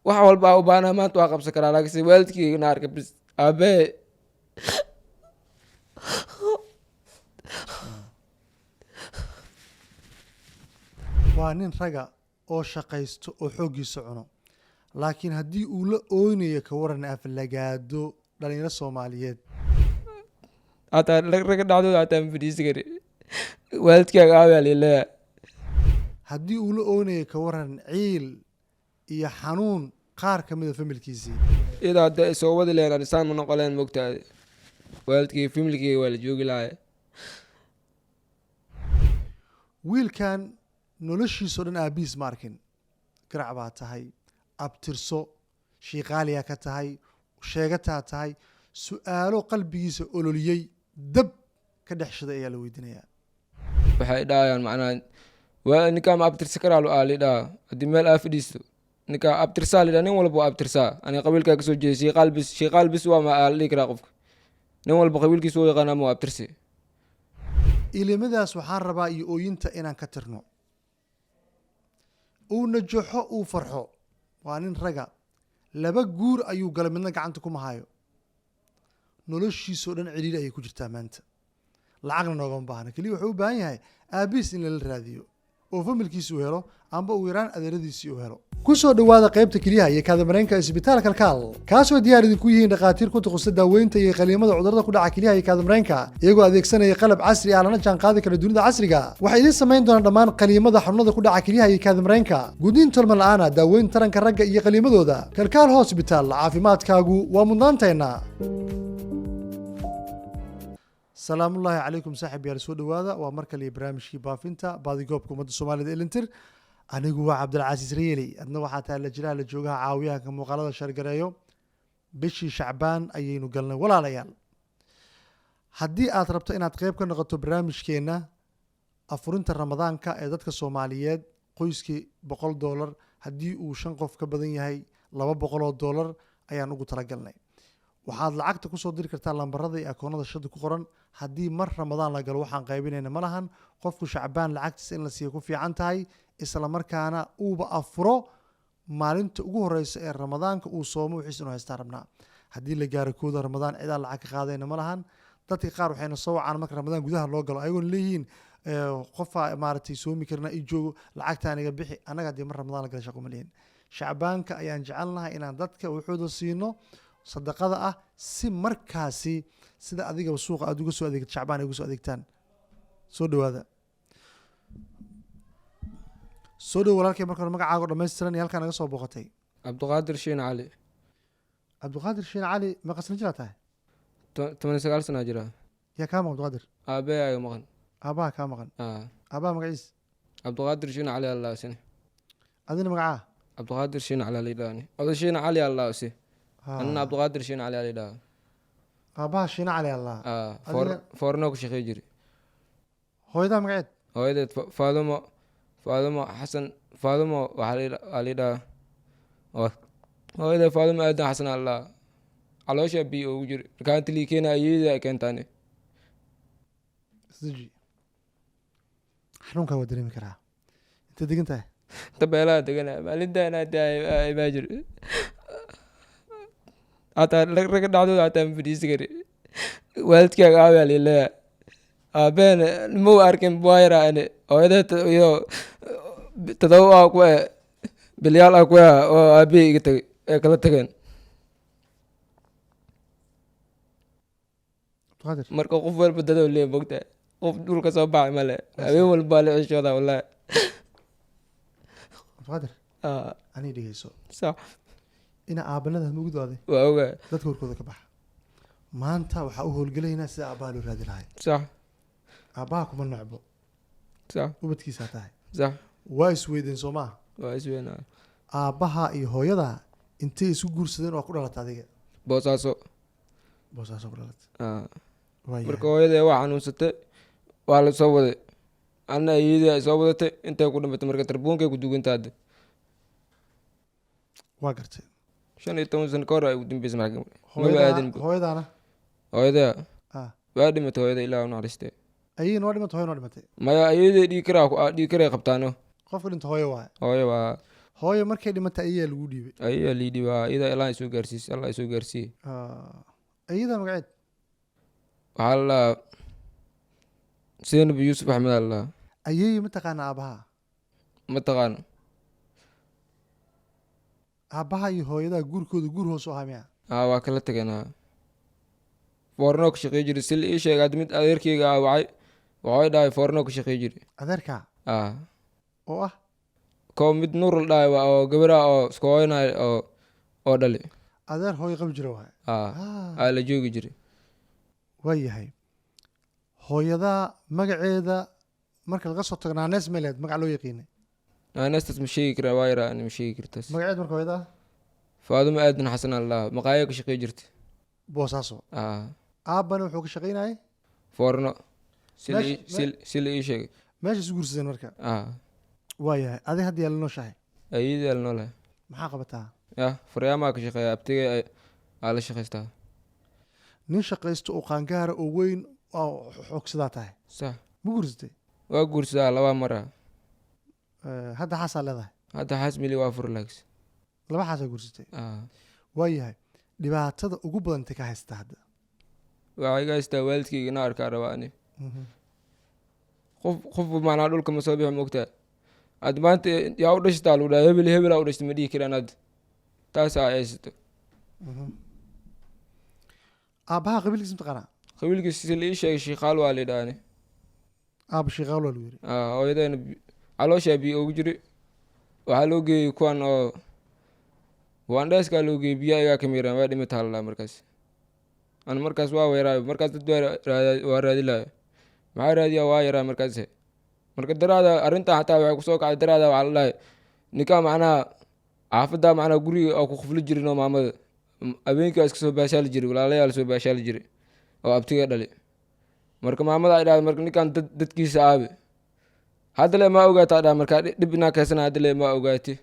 wax walba u baahanahay maanta waa qabsan karaa laakiinse waalidkeyga na arka bis aabbahe waa nin raga oo shaqaysto oo xooggiisa cuno laakiin haddii uu la ooynayo ka waran aflagaado dhalinyaro soomaaliyeed hataa raga dhacdooda hataa ma fadhiisi kari waalidkaaga aabayaa lileeya haddii uu la ooynayo ka waran ciil iyo xanuun qaar ka mida familkiisii idaa hadda ay soo wadi lehen anisaan ma noqon lehen mogtaade waalidkeyga familkeyga waa la joogi lahay wiilkan noloshiisao dhan aabihiis ma arkin garac baa tahay abtirso shiiqaaliyaa ka tahay sheegataa tahay su-aalo qalbigiisa ololiyey dab ka dhex shiday ayaa la weydiinayaa waxay dhahayaan macnaha waa ninkaa ma abtirsa karaa lidhaa haddii meel aa fadhiisto ninkaa abtirsaa lidhaa nin walba waa abtirsaa aniga qabiilkaa kasoo jeeda shiiqaal bis waa ma aa la dhihi karaa qofka nin walba qabiilkiisa u yaqaan ama waa abtirsi ilimadaas waxaan rabaa iyo ooyinta inaan ka tirno uu najaxo uu farxo waa nin raga laba guur ayuu galay midna gacanta kuma hayo noloshiisao dhan ciriiri ayay ku jirtaa maanta lacagna noogama baahna keliya wuxuu u baahan yahay aabihiis in lala raadiyo oo familkiisi u helo amba uu yaraan adeeradiisii u helo kusoo dhawaada qaybta keliyaha iyo kaadamareenka isbitaalka kalkaal kaasoo diyaar idinku yihiin dhakhaatiir ku takhusta daaweynta iyo qaliimada cudurrada ku dhaca keliyaha iyo kaadamareenka iyagoo adeegsanaya qalab casri ah lana jaan qaadi kara dunida casriga waxay idiin samayn doonaan dhammaan qaliimada xanuunada ku dhaca keliyaha iyo kaadamareenka gudniin tolman la-aana daaweyn taranka ragga iyo qaliimadooda kalkaal hosbitaal caafimaadkaagu waa mudnaanteenna salaamullaahi calaykum saaxib yaal soo dhawaada waa mar kale barnaamijkii baafinta baadigoobka ummadda soomaalida elintir anigu waa cabdilcasiis rayeli adna waxaa tahay la jiraa la joogaha caawiyahanka muuqaalada shargareeyo bishii shacbaan ayaynu galnay walaalayaal haddii aad rabto inaad qeyb ka noqoto barnaamijkeenna afurinta ramadaanka ee dadka soomaaliyeed qoyskii $100 haddii uu 5 qof ka badan yahay $200 ayaan ugu talagalnay waxaad lacagta kusoo diri kartaa lambarada iyo akoonada shada ku qoran haddii mar ramadaan la galo waxaan qaybinayna ma lahan qofku shacbaan lacagtiisa in la siiyo ku fiican tahay isla markaana uuba afuro maalinta ugu horeysa ee ramadaanka uu soomo wixiis inuu haystaa rabnaa haddii la gaaro kooda ramadaan cidaa lacag ka qaadayna ma lahan dadka qaar waxayna soo wacaan marka ramadaan gudaha loo galo ayagoon leeyihiin qofa maaragtay soomi karna i joogo lacagtaan iga bixi annaga haddii mar ramadaan la gala shaqo ma lihin shacbaanka ayaan jecelnahay inaan dadka wuxuuda siino sadaqada ah si markaasi sida adigaba suuqa aad uga soo adeegto shacbaan ay uga soo adeegtaan soo dhawaada soo dhow walaalkay marka hore magacaago dhammaystiran iyo halkaa naga soo booqatay cabdiqaadir shiin cali cabdiqaadir shiin cali ma qasna jiraa tahay 19 sana jira yaa kaa maqan cabdiqaadir aabbahe aga maqan aabbaha kaa maqan aabbaha magaciis cabdiqaadir shiin cali allah sine adina magacaa cabdiqaadir shiin cali alidhaani oda shiin cali allah si anna cabdiqaadir shiin cali alidhaa aabbaha shiin cali allah foornoo ku shaqey jiri hooyadaa magaceed hooyadeed faadumo xasan faadumo waxaa lidhaa hooyada faadumo aadan xasan allah caloosha biyo ugu jiri markaanti lii keena ayeedii ay keentaani isdaji xanuunkaa waa dareemi karaa inta degan tahay tabeelaha degana maalintaan baa jir hataa raga dhacdooda hataa ma fadhiisi kari waalidkaaga aabayaa lileeya aabeen mau arkin buayara ane hooyadeed iyo 7 ah ku bilyaal ah ku oo aabihii iga tagay ee kala tageen marka qof walba dadoo lee mogta qof dhulka soo baxay male habeen walbaa la cishooda wallaahi abdiqaadir anii dhegeyso sax ina aabanada mugdooda waa ogaa dadka warkooda ka baxa maanta waxaa u howlgelaynaa sida aabbaha loo raadi lahay sax aabbaha kuma nocbo sax ubadkiisaa tahay sax waa isweydeen soo maaha waa isweynaa aabbaha iyo hooyada intay isu guursadeen waa ku dhalata adiga boosaaso ku dhalata marka hooyadee waa xanuunsatay waa la soo waday anna iyadii ay soo wadatay intay ku dhamatay marka tarbuunkay ku dugantaade waa gartay 15 sano ka hor ay ugu dambeysay maxkamad hooyadaana hooyada waa dhimatay hooyada ilaa u naxariistay ayagina waa dhimatay hooyana waa dhimatay maya ayadii dhiig karay qabtaano qofka dhinta hooyo waaye hooyo waa hooyo markay dhimatay ayaa lagu dhiibay ayaa lii dhibaa iyada ilaa isoo gaarsiis allah isoo gaarsiiye ayada magaceed waxaa la dhahaa Zainab Yuusuf Axmed aa la dhahaa ayay mataqaana aabaha mataqaano aabaha iyo hooyadaa guurkooda guur hoos u ahaa miya waa kala teganaa foornoo ka shaqey jiri si la ii sheegay hadda mid adeerkeyga waxay dhahay foornoo ka shaqey jiri adeerkaa oo ah koo mid nuur la dhahay oo gabadha oo isku hooynaay oo dhali adeer hooyo qabi jira waay aa la joogi jiri waa yahay hooyadaa magaceeda marka laga soo tago naanees meeleed magac loo yaqiinay naaneestaas ma sheegi karaa waa yaraa ma sheegi kartaas magaceed marka hooyadaa Faadumo Aadan Xasan aa la dhahaa maqaayo ka shaqey jirta boosaaso aabbana wuxuu ka shaqaynayay foorno si la ii sheegay meesha isu guursadeen marka waa yahay adig hadda yaala nooshahay ayadii aa la noolahay maxaa qabataa faryaamaha ka shaqeeya abtiga aa la shaqaystaa nin shaqaysto oo qaangaara oo weyn oo xoogsadaa tahay sax ma guursatay waa guursadaa 2 mar hadda xaasaa leedahay hadda xaas mili waa furlax 2 xaasaa guursatay waa yahay dhibaatada ugu badantay ka haystaa hadda waxaa iga haystaa waalidkayga na arkaa rabaa ani qof macnaa dhulka ma soo bixi mogtaa ad maanta yaa u dhashtaa lagu dhaha hebelaa u dhashta ma dhihi karaan hadda taasaa ay haysato aabbaha qabiilkiisa mataqaanaa qabiilkiisa si la ii sheegay shiikaal waa la yidhaahani aaba shiikaal waa lagu yiri hooyadeena calooshaa biyo ugu jiri waxaa loo geeyey kuwan oo waandheeskaa loo geeyey biyo igaa ka miiraan waa dhimata halaa markaas an markaas waa weeraayo markaas dad waa raadilayo maxaa raadiyaa waa yaraa markaas marka daraada arrintan xataa waxay kusoo kacday daraada waxaa la dhahay ninkaa macnaha xaafaddaa macnaha guriga oo ku khufli jirin oo maamada habeenkaa iska soo baashaali jiray walaalayaa la soo baashaali jiray oo abtiga dhali marka maamada ay dhahday marka ninkaan dadkiisa aabe haddale maa ogaataa dhaa markaa dhib inaa keesana haddale maa ogaati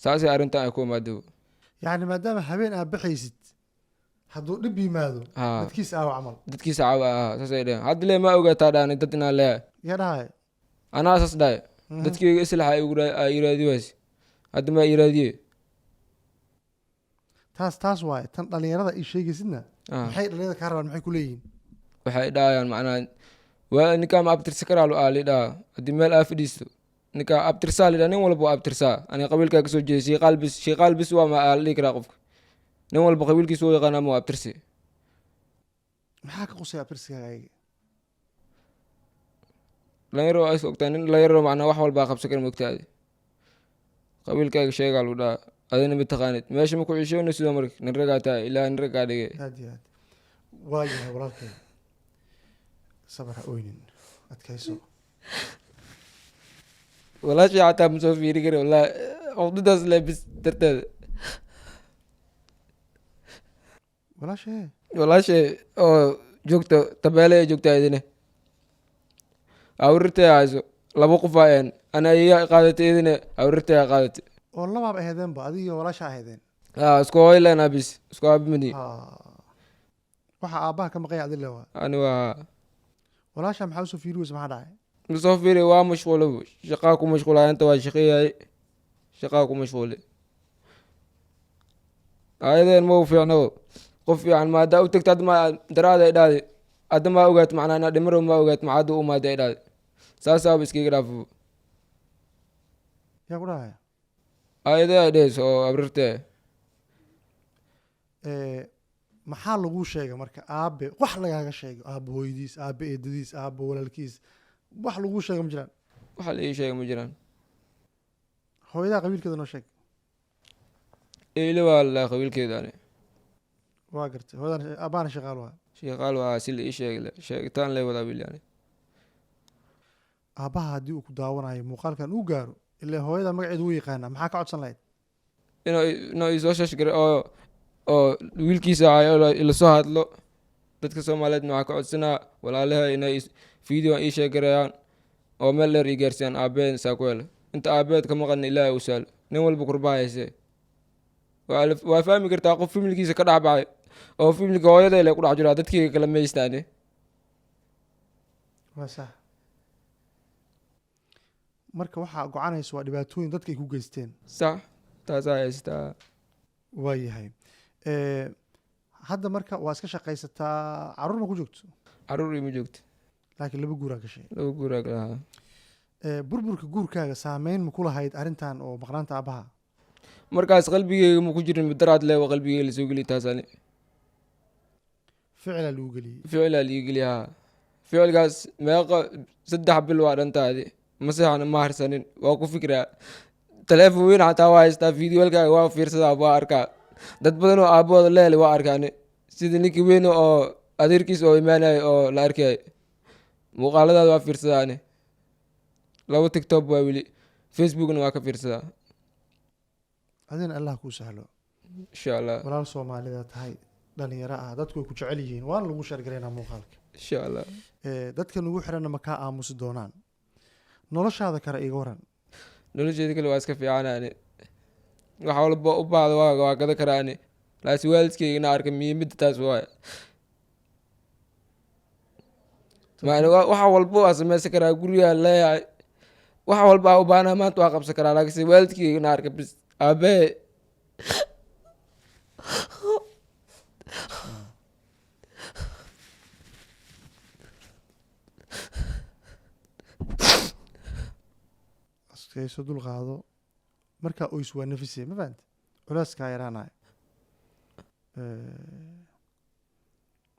saasay arrintan ay ku imaado yacni maadaama habeen aad baxaysid hadduu dhib yimaado dadkiisa aawa camal dadkiisa caawa saasay dhaheen haddale maa ogaataa dhaani dad inaa leeyahay yaa dhahay anaa saas dhahay dadkeyga islaxa ay iraadi waayse hadda maa iraadiye taas waaye tan dhalinyarada ii sheegaysidna maxay dhalinyarada kaa rabaan maxay ku leeyihiin waxay dhahayaan macnaha waa ninkaa ma abtirsa karaa li dhaha haddii meel aa fadhiisto ninkaa abtirsaa lidhaa nin walba waa abtirsaa aniga qabiilkaa kasoo jeeday shiikaal bis waa ma aa la dhihi karaa qofka nin walba qabiilkiisa u yaqaana ma abtirsi maxaa ka qusay abtirsigaaga ayaga dhalinyaro waa is ogtaa nin dhalinyaro macnaa wax walbaa qabsan kara mogtaadi qabiilkaaga sheegaa lagu dhaha adina mataqaanid meesha ma ku cishoona sidoo marka nin ragaa tahay ilaa nin ragaa dhige aad iyo aad waa yahay walaalkay sabar ha oynin adkayso walaashii xataa ma soo fiiri kari wallaahi cugdadaas le bis darteeda walaashee oo joogta tabeele ee joogtaa idine awrirtay hayso 2 qof aayeen ana iyaa qaadatay idine awrirtay qaadatay oo labaab ahaydeenba adiga walaasha ahaydeen isku hooyleena bis isku aabimani waxa aabbaha ka maqaya adile waa ani waa walaasha maxaa usoo fiiri weysa maxaa dhacay masoo fiiri waa mashquulo shaqaa ku mashquulaa inta waa shaqeeyay shaqaa ku mashquuli ayadeen ma u fiicno qof fiican maadaa u tagta adma daraada ay dhahday hadda maa ogaat macnaa inaa dhimaro maa ogaat maxaada u maada ay dhahday saasaaba iskaga dhaafo yaa ku dhahaya ayadee ay dhehayso oo abrirtee maxaa laguu sheegay marka aabe wax lagaaga sheego aaba hooyadiis aabe eedadiis aaba walaalkiis wax laguu sheega ma jiraan waxa la ii sheega ma jiraan hooyadaa qabiilkeeda noo sheeg eyle waa la qabiilkeedaani waa gartay hooyadan aabaana shaqaal waa shiikaal waa si la ii sheegay sheegitaan lee wadaa bilyani aabbaha haddii uu ku daawanayo muuqaalkan uu gaaro ilaa hooyada magaceeda wuu yaqaanaa maxaa ka codsan lahayd inuu isoo shashgare oo wiilkiisa ahayo ila soo hadlo dadka soomaaliyeedna waxaa ka codsanaa walaalaha inay video ii sheegarayaan oo meel dheer ii gaarsiiyaan aabbeed saa ku hele inta aabbeed ka maqan ilaahay u saalo nin walba kurbaa hayse waa fahmi kartaa qof fimilkiisa ka dhex baxay oo fimilka hooyada le ku dhex jiraa dadkii kala maystaane waa sax marka waxaa gocanaysa waa dhibaatooyin dadka ay ku geysteen. sax taasaa haystaa. waayahay hadda marka waa iska shaqaysataa, caruurna ku joogto, caruur ima joogto, laakiin 2 guuraa gashay. 2 guuraa lahaa. burburka guurkaaga saameyn ma ku lahayd arrintan oo maqnaanta aabbaha? markaas qalbigeyga ma ku jirin midaraad leewa qalbigeyga lasoo geliy taasani. ficilaa lagu geliyey. ficilaa lii geliyaa. ficilkaas meeqa 3 bil waa dhantaadi ma seexan ma harsanin waa ku fikraa. taleefon weyn xataa waa haystaa, fiidiyolkaaga waa fiirsadaa waa arkaa. dad badan oo aabbahooda leeli waa arkaani, sida ninkii weyn oo adeerkiis oo imaanayo oo la arkay muuqaaladaada waa fiirsadaani. 2 tiktok waa weli, facebookna waa ka fiirsadaa. adina allah kuu sahlo insha allah. walaal soomaalida tahay, dhalinyaro ah, dadku way ku jecel yihiin, waana lagu sheergaraynaa muuqaalka. insha allah. dadka nagu xiranna ma kaa aamusi doonaan. noloshaada kale iga waran. nolosheeda kale waa iska fiicanaani, wax walba u baahda waa gada karaani, laasi waalidkeygana arka muhiimada taas waay. waxa walba waa sameysan karaa, gurigaa leeyahay, wax walba u baahna maanta waa qabsan karaa, laakiinse waalidkeygana arka bis aabbahe iskayso dul qaado. markaa oys waa nafise, ma fahamte, culaaskaa yaraanaya,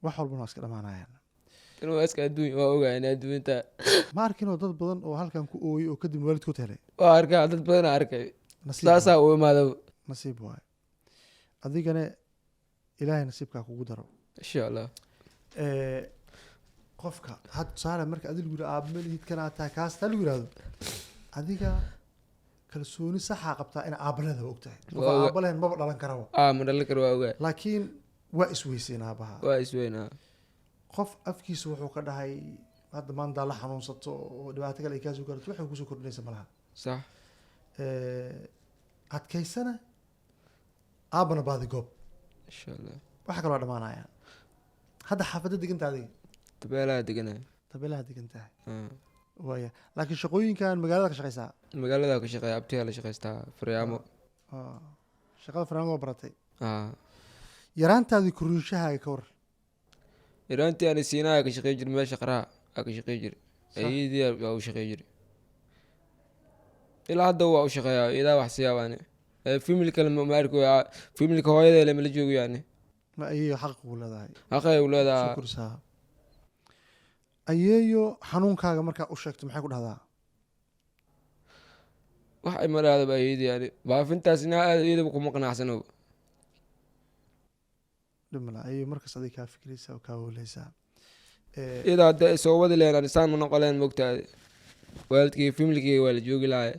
wax walbana waa iska dhamaanayaan. inuu iska adduunya waa ogayn adduunta. ma arkinoo dad badan oo halkan ku ooyey oo kadib waalidkood helay. waa arkaa dad badan arkay, nasiib saasaa u imaado. nasiib waaye. adigana ilaahay nasiibkaa kugu daro insha allah. qofka had tusaale marka adi lagu yidhi aaba malihid kanaa tahay kaas taa lagu yidhahdo, adiga kalsooni saxaa qabtaa ina aabaleeda og tahay. qof aaba lehen maba dhalan karaba. ma dhalan karo waa ogaa. laakiin waa isweyseen aabaha. waa isweynaa. qof afkiisa wuxuu ka dhahay hadda maanta la xanuunsato oo dhibaato kale ay kaasoo gaarto waxay kusoo kordhinaysa malaha. sax. adkaysana aabana baadi goob. insha allah. waxa kaloo dhamaanayaan. hadda xaafadda degantaa adiga? tabeelaha deganahay. tabeelaha degan tahay. waaya, laakiin shaqooyinkan magaalada ka shaqaysaa? magaalada ka shaqeeya, abtiyaa la shaqaystaa faryaamo. shaqada faryaamo waa baratay. yaraantaadii kuriinshahaaga ka war. yaraantii ani siinaa ka shaqey jir, meesha qaraa aa ka shaqey jir, ayadii waa u shaqey jir, ilaa hadda waa u shaqeeyaa, idaa wax siyaabaani. familkale ma arko, familka hooyadeele mala joogo yani. ma ayeeyo xaq u leedahay. xaqay u leedahay. kursaa ayeeyo xanuunkaaga markaa u sheegto maxay ku dhahdaa? wax ay maraadaba ayadii yani, baafintaasina aad iyadaba kuma qanacsano. dhimala ayeeyo markaas adig kaa fikraysaa oo kaa hooleysaa. iyadaa hadda soo wadi leen anisaan ma noqoleen mogtaade, waalidkeyga familkeyga waa la joogi lahay.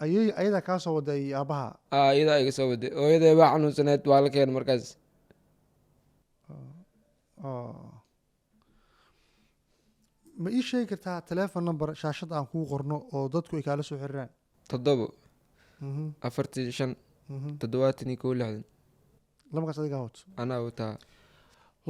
ayeeyo ayadaa kaa soo waday aabaha? iyadaa iga soo waday, hooyadee baa xanuunsaneed waa la keen markaas. ma ii sheegi kartaa telefon number shaashad aan kuu qorno oo dadku ay kaala soo xiriiraan? 7 45 71 lambarkaas adigaa wato? anaa wataa.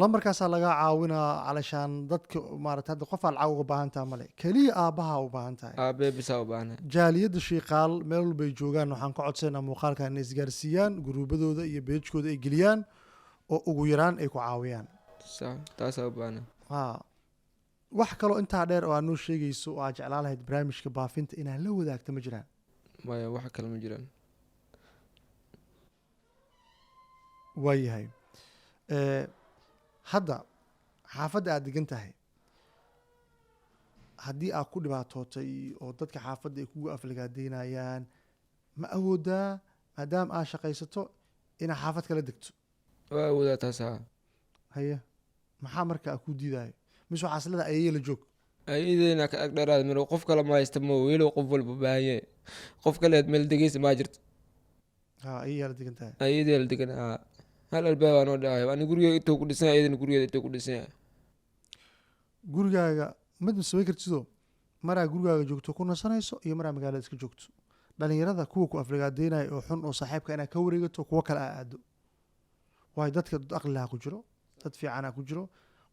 lambarkaasaa lagaa caawinaa calashaan dadka maarata hadda qof aad lacag uga baahan taha male, keliya aabbaha u baahan tahay. aabee bisaa u baahna. jaaliyadda shiiqaal meel walbay joogaan waxaan ka codsaynaa muuqaalkan inay isgaarsiiyaan, guruubadooda iyo beejkooda ay geliyaan oo ugu yaraan ay ku caawiyaan. taasaa u baahna. wax kaloo intaa dheer oo aad noo sheegayso oo aad jeclaan lahayd barnaamijka baafinta inaad la wadaagto ma jiraan? maya, wax kale ma jiraan. waayahay. hadda xaafadda aad degan tahay haddii aad ku dhibaatootay oo dadka xaafadda ay kugu aflagaadeynayaan, ma awoodaa maadaama aad shaqaysato inaad xaafad kala degto? waa awoodaa taasaa. haye maxaa marka a ku diidayo? mise waxaa islada ayaya la joog? ayadeyna ka agdheeraad maro qof kale ma haysta mo welo qof walba baahanye, qof kaleed meel degeysa maa jirto. ayayaa la degan tahay? ayadee la degan. hal albaab aa noo dhacayo, ani gurigeega intuu ku dhisan, ayadana gurigeeda intuu ku dhisan. gurigaaga mid ma samayn kartido maraa gurigaaga joogto ku nasanayso iyo maraa magaalada iska joogto. dhalinyarada kuwa ku aflagaadeynaya oo xun oo saaxiibka inaad ka wareegato, kuwo kale aa aado. waayo dadka dad aqlilaha ku jiro, dad fiicanaa ku jiro.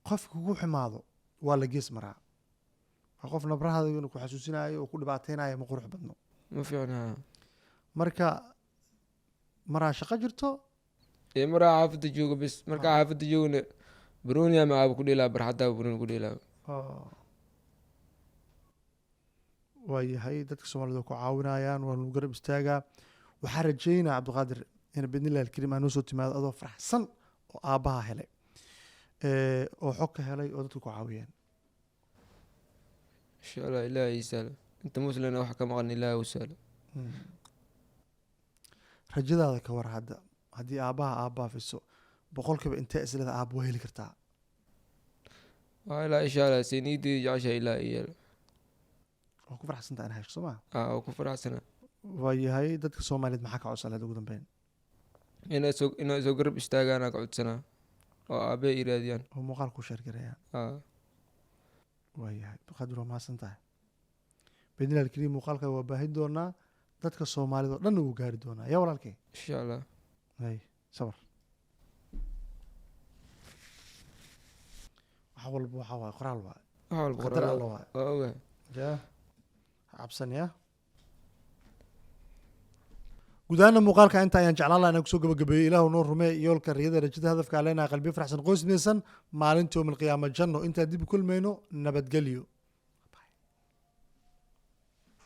qofka kugu ximaado waa la gees maraa. qof nabrahaada inuu ku xasuusinayo oo ku dhibaateynayo ma qurux badno ma fiicna marka maraa shaqo jirto maraa xaafadda jooga bes markaa xaafadda joogna barooniya macaaba ku dheelaa barxaddaa barooni ku dheelaa waayahay dadka soomaalida ku caawinayaan waa lagu garab istaagaa waxaa rajeynaa cabdiqaadir in bidnillahi alkariim aa noo soo timaado adoo faraxsan oo aabbaha helay oo xog ka helay oo dadka ku caawiyeen insha allah ilaahay isaalo inta muslina wax ka maqan ilaahay u saalo rajadaada ka war hadda haddii aabbaha baafiso boqolkiiba intee islada aabba waa heli kartaa waa ilaa insha allah sayniidii jecesha ilaahay yeelo waa ku faraxsantaa in hesho soo maa waa ku faraxsana waayahay dadka soomaaliyeed maxaa ka codsaleed ugu dambeyn inay soo garab istaagaana ka codsanaa oo aabbahay iraadiyaan oo muuqaal ku sheergarayaan waayahay abdiqaadir waa mahadsan tahay bidnillahi alkariim muuqaalka waa baahin doonaa dadka soomaalida oo dhanna wuu gaari doonaa yaa walaalkay insha allah hay sabar wax walba waxaa waaye qoraal waaye wax walba qadar alla waaye waa ogahay ya cabsan ya gudahaana muuqaalka inta ayaan jeclaan lahaa inaan kusoo gabagabeeyey ilaahu noo rumee yoolka riyada rajada hadafka aan leenahay qalbiyo faraxsan qoys midaysan maalinta yowm alqiyaama janno intaan dib u kulmayno nabadgelyo